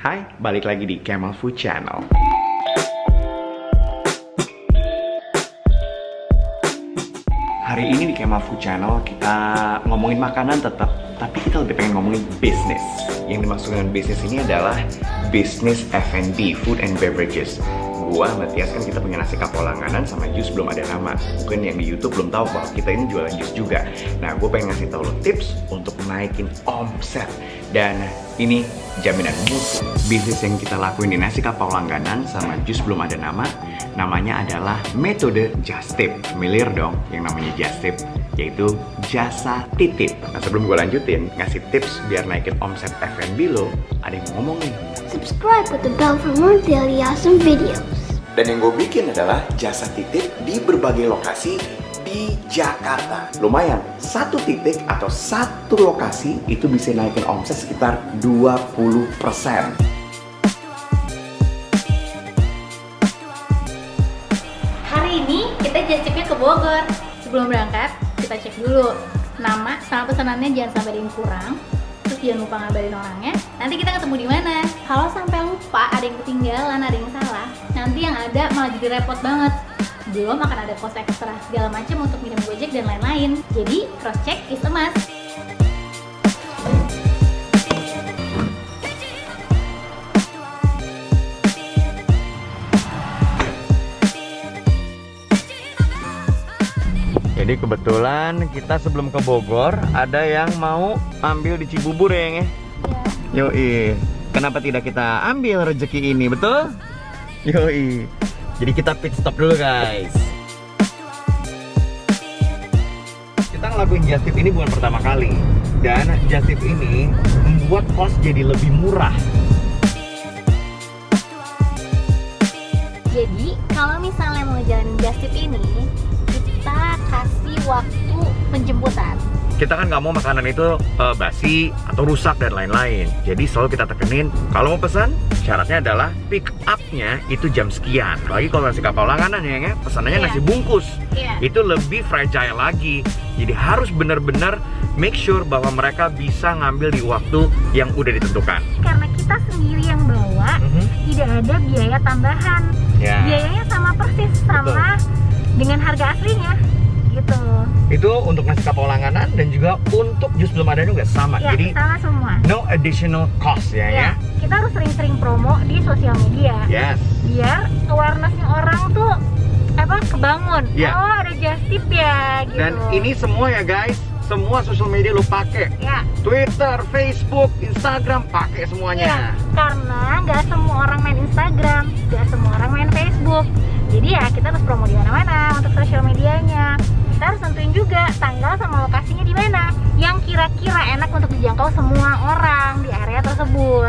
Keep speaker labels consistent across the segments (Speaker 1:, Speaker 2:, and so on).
Speaker 1: Hai, balik lagi di Kemal Food Channel. Hari ini di Kemal Food Channel kita ngomongin makanan tetap, tapi kita lebih pengen ngomongin bisnis. Yang dimaksud dengan bisnis ini adalah bisnis F&B, food and beverages. Gua sama Tias kan kita punya nasi kapau langganan sama jus belum ada nama. Mungkin yang di YouTube belum tahu bahwa kita ini jualan jus juga. Nah, gue pengen ngasih tau lo tips untuk naikin omset. Dan ini jaminan mutu. Bisnis yang kita lakuin di nasi kapau langganan sama jus belum ada nama, namanya adalah metode just tip. Familiar dong yang namanya just tip, yaitu jasa titip. Nah, sebelum gue lanjutin ngasih tips biar naikin omset F&B lo, ada yang mau ngomong nih.
Speaker 2: Subscribe with the bell for more daily awesome videos.
Speaker 1: Dan yang gue bikin adalah jasa titip di berbagai lokasi di Jakarta. Lumayan, satu titik atau satu lokasi itu bisa naikin omset sekitar 20%.
Speaker 3: Hari ini kita just tipnya ke Bogor. Sebelum berangkat, kita cek dulu nama sama pesanannya, jangan sampai ada yang kurang. Terus jangan lupa ngabarin orangnya. Nanti kita ketemu di mana. Kalau sampai lupa, ada yang ketinggalan, ada yang salah, nanti yang ada malah jadi repot banget. Belum akan ada cost ekstra segala macam untuk minum Gojek dan lain-lain. Jadi cross check is a must.
Speaker 1: Jadi kebetulan kita sebelum ke Bogor ada yang mau ambil di Cibubur ya, Yang?
Speaker 3: Ya.
Speaker 1: Yoi. Kenapa tidak kita ambil rezeki ini, betul? Yoi. Jadi kita pit stop dulu, guys. Kita ngelakuin just tip ini bukan pertama kali. Dan just tip ini membuat cost jadi lebih murah.
Speaker 3: Jadi kalau misalnya mau jalanin just tip ini, kita kasih waktu penjemputan.
Speaker 1: Kita kan nggak mau makanan itu basi atau rusak dan lain-lain. Jadi selalu kita tekenin, kalau mau pesan, syaratnya adalah pick up-nya itu jam sekian. Lagi kalau nasi kapau langganan ya, pesanannya nasi bungkus. Itu lebih fragile lagi. Jadi harus benar-benar make sure bahwa mereka bisa ngambil di waktu yang udah ditentukan.
Speaker 3: Karena kita sendiri yang bawa, tidak ada biaya tambahan.
Speaker 1: Ya.
Speaker 3: Biayanya sama persis sama dengan harga aslinya. Gitu.
Speaker 1: Itu untuk nasi kapau langganan dan juga untuk jus belum ada juga sama.
Speaker 3: Ya,
Speaker 1: Jadi
Speaker 3: sama semua.
Speaker 1: no additional cost ya.
Speaker 3: Kita harus sering-sering promo di sosial media.
Speaker 1: Yes.
Speaker 3: Biar awareness-nya orang tuh kebangun.
Speaker 1: Ya.
Speaker 3: Oh, ada just tip ya gitu.
Speaker 1: Dan ini semua ya guys, semua sosial media lo pakai.
Speaker 3: Ya.
Speaker 1: Twitter, Facebook, Instagram, pakai semuanya.
Speaker 3: Ya, karena nggak semua orang main Instagram, nggak semua orang main Facebook. Jadi ya kita harus promo di mana-mana untuk sosial medianya. Kita harus tentuin juga tanggal sama lokasinya di mana yang kira-kira enak untuk dijangkau semua orang di area tersebut,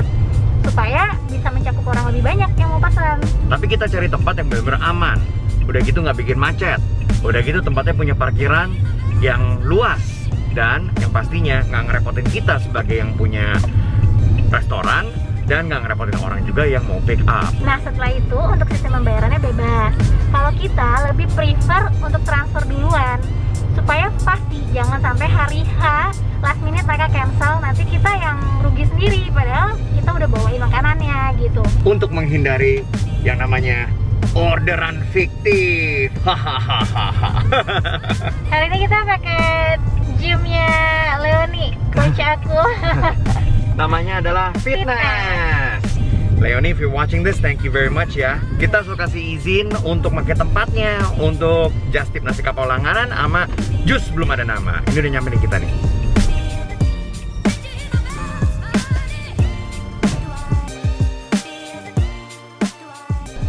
Speaker 3: supaya bisa mencakup orang lebih banyak yang mau pesan.
Speaker 1: Tapi kita cari tempat yang benar-benar aman. Udah gitu nggak bikin macet. Udah gitu tempatnya punya parkiran yang luas. Dan yang pastinya nggak ngerepotin kita sebagai yang punya restoran, dan nggak ngerepotin orang juga yang mau pick up.
Speaker 3: Nah, setelah itu untuk sistem pembayarannya bebas. Kalau kita lebih prefer untuk transfer duluan, supaya pasti jangan sampai hari H last minute mereka cancel, nanti kita yang rugi sendiri, padahal kita udah bawain makanannya gitu.
Speaker 1: Untuk menghindari yang namanya orderan fiktif. Hahaha.
Speaker 3: Hari ini kita pakai gymnya Leoni, coach aku.
Speaker 1: Namanya adalah Fitness. Leoni, if you're watching this, thank you very much ya. Kita suka kasih izin untuk pakai tempatnya untuk just tip nasi kapau langganan sama jus belum ada nama. Ini udah nyampe nih kita nih.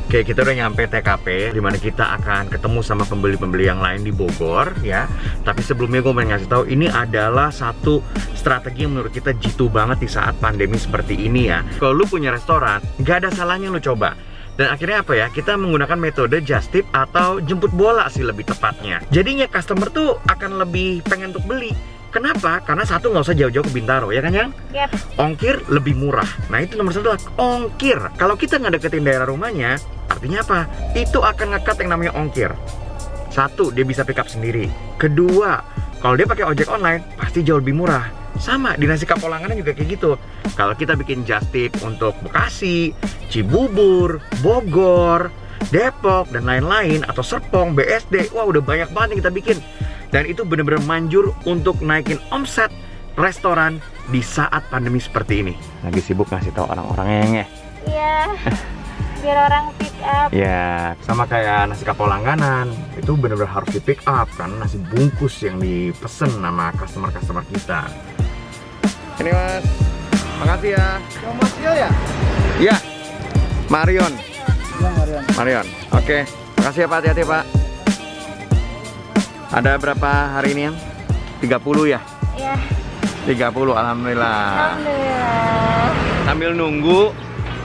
Speaker 1: Oke, kita udah nyampe TKP, dimana kita akan ketemu sama pembeli-pembeli yang lain di Bogor ya. Tapi sebelumnya gue mau ngasih tahu, ini adalah satu strategi yang menurut kita jitu banget di saat pandemi seperti ini ya. Kalau lu punya restoran, nggak ada salahnya lu coba. Dan akhirnya apa ya, kita menggunakan metode just tip atau jemput bola sih lebih tepatnya. Jadinya customer tuh akan lebih pengen untuk beli. Kenapa? Karena satu, nggak usah jauh-jauh ke Bintaro, ya kan Yang?
Speaker 3: Yep.
Speaker 1: Ongkir lebih murah. Nah itu nomor satu adalah ongkir. Kalau kita nggak deketin daerah rumahnya, artinya apa? Itu akan ngekat yang namanya ongkir. Satu, dia bisa pick up sendiri. Kedua, kalau dia pakai ojek online, pasti jauh lebih murah. sama di nasi Kapolanganan juga kayak gitu. Kalau kita bikin just tip untuk Bekasi, Cibubur, Bogor, Depok, dan lain-lain, atau Serpong, BSD, wah udah banyak banget yang kita bikin. Dan itu bener-bener manjur untuk naikin omset restoran di saat pandemi seperti ini. Lagi sibuk ngasih tahu orang-orangnya.
Speaker 3: Iya. Biar orang pick up.
Speaker 1: Ya, sama kayak nasi Kapolangganan, itu bener-bener harus di pick up karena nasi bungkus yang dipesen sama customer-customer kita. Ini Mas, makasih ya.
Speaker 4: Yang Mas Sil ya?
Speaker 1: Iya, Marion.
Speaker 4: Iya Marion.
Speaker 1: Marion, oke. Makasih ya Pak, hati-hati Pak. Ada berapa hari ini yang? 30 ya?
Speaker 3: Iya.
Speaker 1: 30, alhamdulillah.
Speaker 3: Alhamdulillah.
Speaker 1: Sambil nunggu,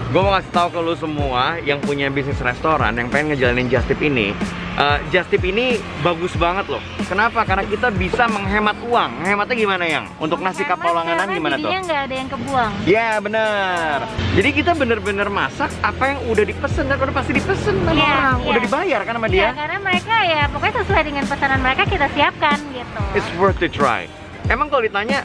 Speaker 1: gue mau ngasih tahu ke lu semua yang punya bisnis restoran, yang pengen ngejalanin Just Tip ini. Just Tip ini bagus banget loh. Kenapa? Karena kita bisa menghemat uang. Hematnya gimana yang? Untuk nasi Kapolanganan gimana tuh?
Speaker 3: Jadinya nggak ada yang kebuang.
Speaker 1: Ya bener. Jadi kita bener-bener masak apa yang udah dipesen dan udah pasti dipesen sama
Speaker 3: Iya,
Speaker 1: orang.
Speaker 3: iya.
Speaker 1: Udah dibayar kan sama
Speaker 3: Iya,
Speaker 1: dia?
Speaker 3: karena mereka ya pokoknya sesuai dengan pesanan mereka kita siapkan gitu.
Speaker 1: It's worth to try. Emang kalau ditanya,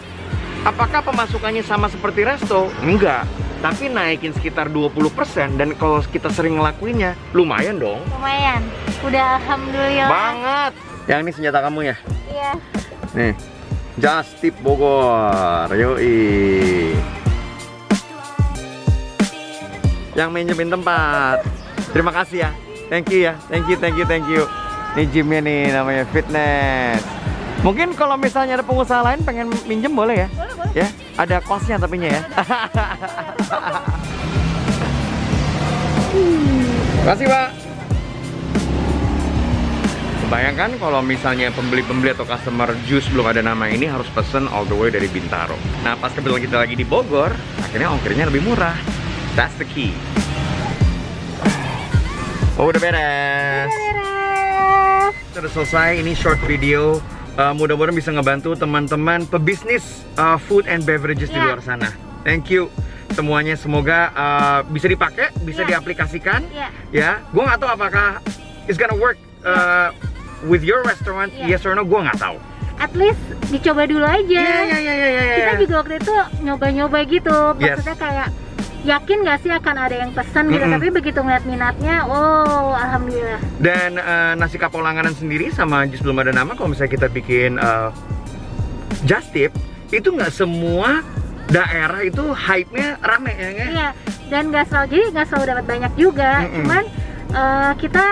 Speaker 1: apakah pemasukannya sama seperti resto? Enggak. Tapi naikin sekitar 20%, dan kalau kita sering ngelakuinnya, lumayan dong.
Speaker 3: Lumayan. Udah alhamdulillah.
Speaker 1: Banget. Yang ini senjata kamu ya?
Speaker 3: Iya.
Speaker 1: Nih, Just Tip Bogor. Yoi. Yang minjemin tempat. Terima kasih ya. Thank you ya. Thank you. Ini gymnya nih namanya fitness. Mungkin kalau misalnya ada pengusaha lain pengen minjem boleh ya?
Speaker 3: Boleh.
Speaker 1: Ya, ada kosnya tapinya ya. Terima kasih Pak. Bayangkan kalau misalnya pembeli-pembeli atau customer jus belum ada nama ini harus pesen all the way dari Bintaro. Nah pas kebetulan kita lagi di Bogor, akhirnya ongkirnya lebih murah. That's the key. Oh udah beres. Sudah selesai, ini short video. Mudah-mudahan bisa ngebantu teman-teman pebisnis food and beverages di luar sana. Thank you semuanya, semoga bisa dipakai, bisa diaplikasikan. Ya, gue nggak tahu apakah it's gonna work with your restaurant, yes or no, gue nggak tahu.
Speaker 3: At least dicoba dulu aja.
Speaker 1: Iya.
Speaker 3: Kita juga waktu itu nyoba-nyoba gitu. Maksudnya kayak yakin nggak sih akan ada yang pesan gitu, tapi begitu ngeliat minatnya, oh alhamdulillah.
Speaker 1: Dan nasi Kapolanganan sendiri sama jus belum ada nama, kalau misalnya kita bikin Just Tip, itu nggak semua daerah itu hype-nya rame ya nggak?
Speaker 3: Iya, dan nggak selalu dapat banyak juga. Cuman kita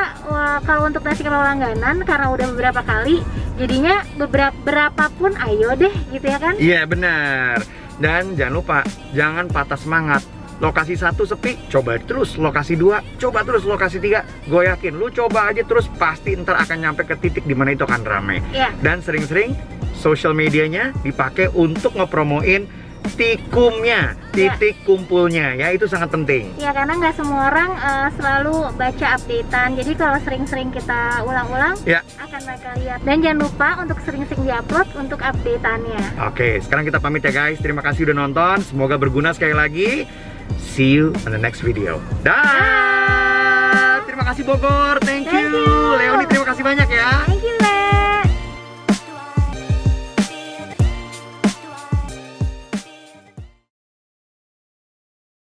Speaker 3: kalau untuk nasi Kapolangganan karena udah beberapa kali, jadinya beberapa pun ayo deh gitu ya kan?
Speaker 1: Iya benar. Dan jangan lupa, jangan patah semangat. Lokasi 1 sepi, coba terus. Lokasi 2, coba terus. Lokasi 3, gue yakin lu coba aja terus, pasti ntar akan nyampe ke titik dimana itu akan rame. Dan sering-sering social medianya dipakai untuk ngepromoin tikumnya, titik kumpulnya, ya itu sangat penting.
Speaker 3: Ya karena nggak semua orang selalu baca updatean, jadi kalau sering-sering kita ulang-ulang akan mereka lihat. Dan jangan lupa untuk sering-sering diupload untuk updateannya.
Speaker 1: Oke, sekarang kita pamit ya guys. Terima kasih udah nonton, semoga berguna sekali lagi. See you on the next video. Dah. Terima kasih Bogor, thank you. Leoni terima kasih banyak ya.